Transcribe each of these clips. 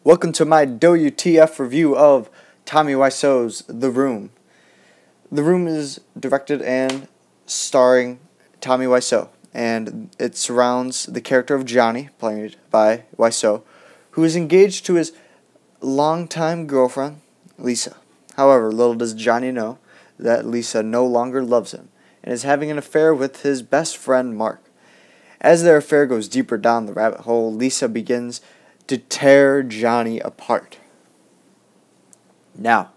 Welcome to my WTF review of Tommy Wiseau's The Room. The Room is directed and starring Tommy Wiseau, and it surrounds the character of Johnny, played by Wiseau, who is engaged to his longtime girlfriend, Lisa. However, little does Johnny know that Lisa no longer loves him and is having an affair with his best friend, Mark. As their affair goes deeper down the rabbit hole, Lisa begins to tear Johnny apart. Now,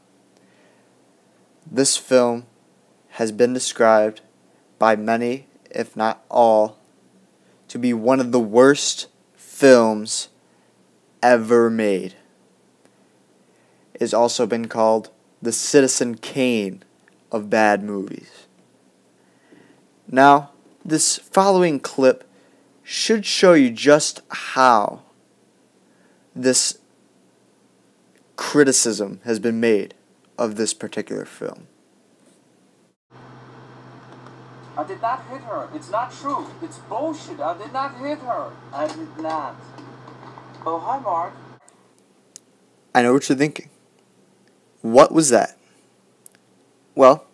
this film has been described by many, if not all, to be one of the worst films ever made. It has also been called the Citizen Kane of bad movies. Now, this following clip should show you just how this criticism has been made of this particular film. I did not hit her. It's not true. It's bullshit. I did not hit her. I did not. Oh, hi, Mark. I know what you're thinking. What was that? Well,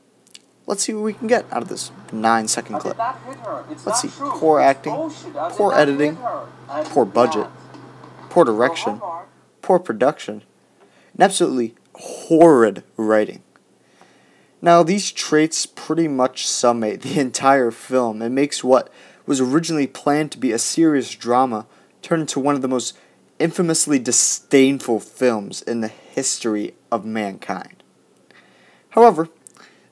let's see what we can get out of this 9-second clip. I did not hit her. It's Let's not see. true. Poor It's acting, bullshit. I did poor not editing, hit her. I poor did budget, not. poor Oh, hi, direction, Mark. poor production, and absolutely horrid writing. Now, these traits pretty much summate the entire film and makes what was originally planned to be a serious drama turn into one of the most infamously disdainful films in the history of mankind. However,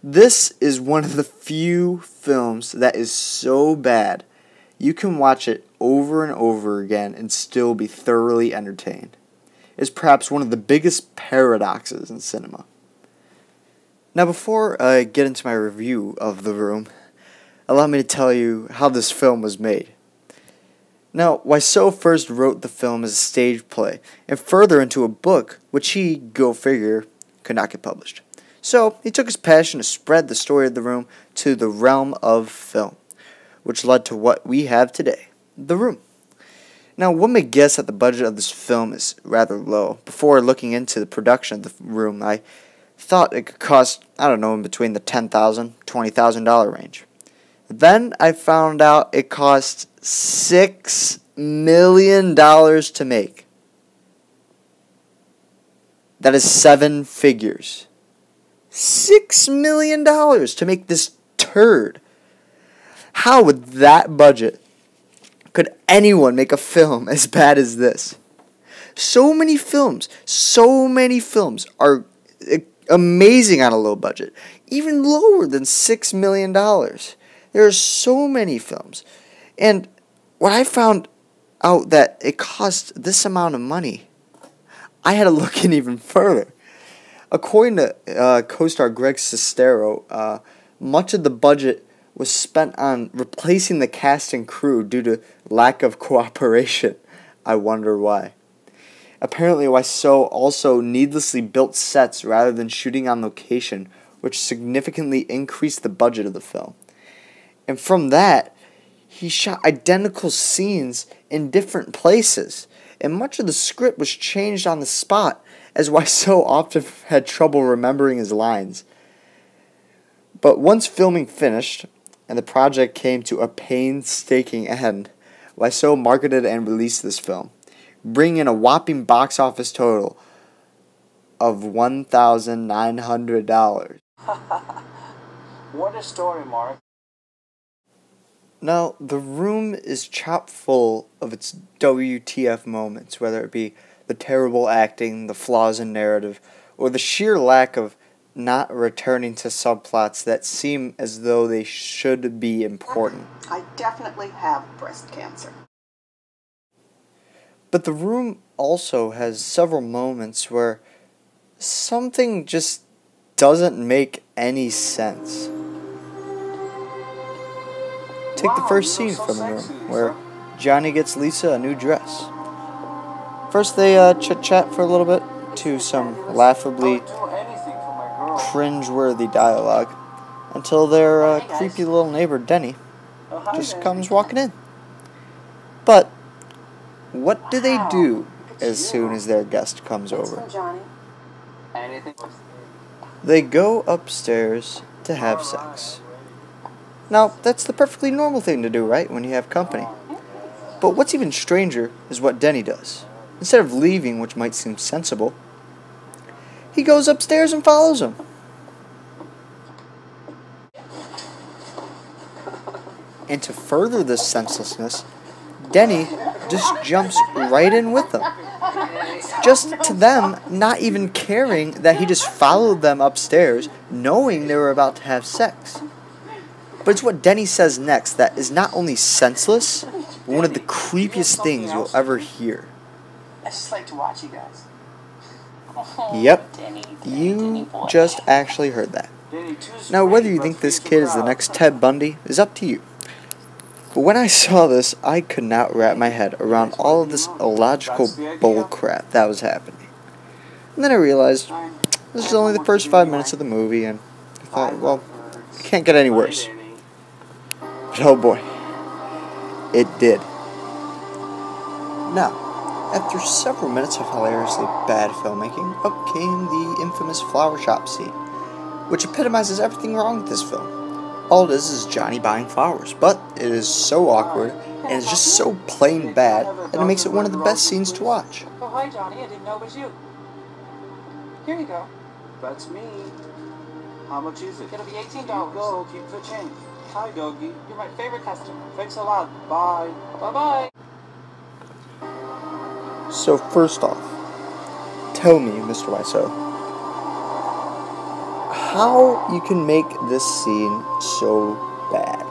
this is one of the few films that is so bad you can watch it over and over again and still be thoroughly entertained. It's perhaps one of the biggest paradoxes in cinema. Now, before I get into my review of The Room, allow me to tell you how this film was made. Now, Wiseau first wrote the film as a stage play and further into a book, which he, go figure, could not get published. So, he took his passion to spread the story of The Room to the realm of film, which led to what we have today, The Room. Now, one may guess that the budget of this film is rather low. Before looking into the production of The Room, I thought it could cost, in between the $10,000, $20,000 range. Then I found out it cost $6 million to make. That is 7 figures. $6 million to make this turd. How with that budget could anyone make a film as bad as this? So many films are amazing on a low budget, even lower than $6 million. There are so many films. And when I found out that it cost this amount of money, I had to look in even further. According to co-star Greg Sestero, much of the budget was spent on replacing the cast and crew due to lack of cooperation. I wonder why. Apparently, Wiseau also needlessly built sets rather than shooting on location, which significantly increased the budget of the film. And from that, he shot identical scenes in different places, and much of the script was changed on the spot, as Wiseau often had trouble remembering his lines. But once filming finished, and the project came to a painstaking end, Wiseau marketed and released this film, bringing in a whopping box office total of $1,900. What a story, Mark. Now, The Room is chock full of its WTF moments, whether it be the terrible acting, the flaws in narrative, or the sheer lack of not returning to subplots that seem as though they should be important. I definitely have breast cancer. But The Room also has several moments where something just doesn't make any sense. Take the first scene from The Room, where Johnny gets Lisa a new dress. First they chit-chat for a little bit to some laughably cringe-worthy dialogue, until their creepy little neighbor Denny just comes walking in. But what do they do as soon as their guest comes over. Johnny. Anything? They go upstairs to have sex. Now, that's the perfectly normal thing to do, right, when you have company. But what's even stranger is what Denny does. Instead of leaving, which might seem sensible, he goes upstairs and follows him. And to further this senselessness, Denny just jumps right in with them. Just to them, not even caring that he just followed them upstairs, knowing they were about to have sex. But it's what Denny says next that is not only senseless, but one of the creepiest things you'll ever hear. I just like to watch you guys. Yep, you just actually heard that. Now, whether you think this kid is the next Ted Bundy is up to you. But when I saw this, I could not wrap my head around all of this illogical bullcrap that was happening. And then I realized this is only the first 5 minutes of the movie, and I thought, well, it can't get any worse. But oh boy, it did. Now, after several minutes of hilariously bad filmmaking, up came the infamous flower shop scene, which epitomizes everything wrong with this film. All it is Johnny buying flowers, but it is so awkward, and it's just so plain bad, that it makes it one of the best scenes to watch. Oh, hi, Johnny. I didn't know it was you. Here you go. That's me. How much is it? It'll be $18. Go, keep the change. Hi, doggy. You're my favorite customer. Thanks a lot. Bye. Bye-bye. So first off, tell me, Mr. Wiseau, how you can make this scene so bad.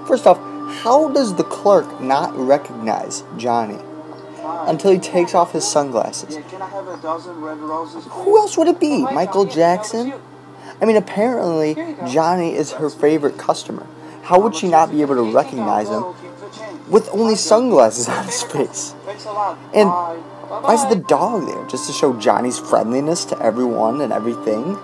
First off, how does the clerk not recognize Johnny until he takes off his sunglasses? Yeah, can I have a dozen red roses, please? Who else would it be? Oh, hi, Michael Johnny. I didn't know it was Jackson? you. I mean, apparently Johnny is her favorite customer. How would she not be able to recognize him with only sunglasses on his face? Thanks a lot. And Bye. why is the dog there? Just to show Johnny's friendliness to everyone and everything?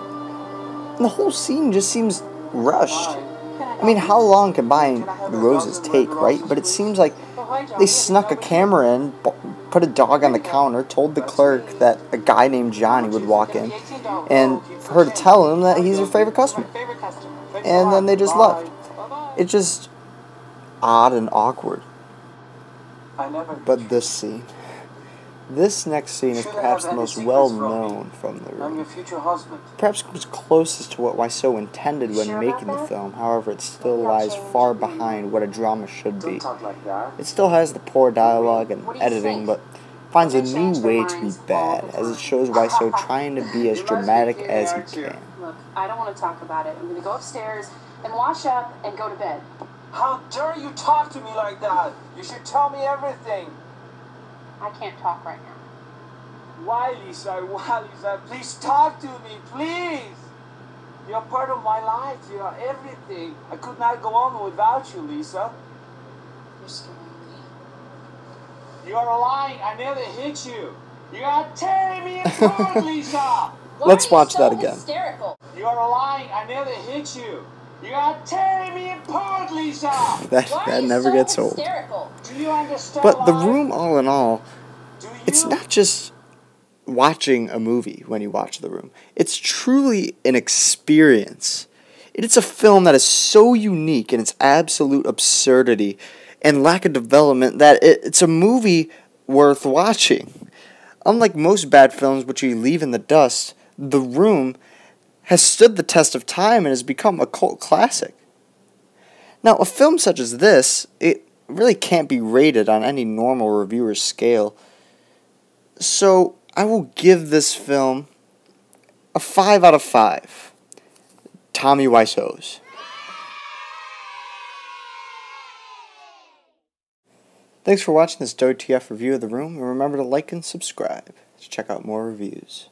And the whole scene just seems rushed. I mean, how long can buying the roses take, right? But it seems like they snuck a camera in, put a dog on the counter, told the clerk that a guy named Johnny would walk in, and for her to tell him that he's her favorite customer. And then they just left. It's just odd and awkward. But this scene. This next scene is perhaps the most well-known from the I'm your room. future husband. Perhaps it was closest to what Wiseau intended when making the film, however it still lies far behind what a drama should be. Don't talk like that. It still has the poor dialogue and editing, but finds a new way to be bad, as it shows Wiseau trying to be as dramatic as he can. Look, I don't want to talk about it. I'm going to go upstairs and wash up and go to bed. How dare you talk to me like that? You should tell me everything. I can't talk right now. Why, Lisa? Why, Lisa? Please talk to me, please. You're part of my life. You are everything. I could not go on without you, Lisa. You're scaring me. You are lying. I never hit you. You are tearing me apart, Lisa. Why Let's are you watch so that again. Hysterical? You are lying. I never hit you. You are tearing me apart, Lisa. Why are That you never so gets old. hysterical? Do you understand? But the why? room, all in all, Do you? it's not just watching a movie when you watch The Room. It's truly an experience. It's a film that is so unique in its absolute absurdity and lack of development that it's a movie worth watching. Unlike most bad films which you leave in the dust, The Room has stood the test of time and has become a cult classic. Now, a film such as this, it really can't be rated on any normal reviewer's scale. So, I will give this film a 5 out of 5. Tommy Wiseau's. Thanks for watching this WTF review of The Room, and remember to like and subscribe to check out more reviews.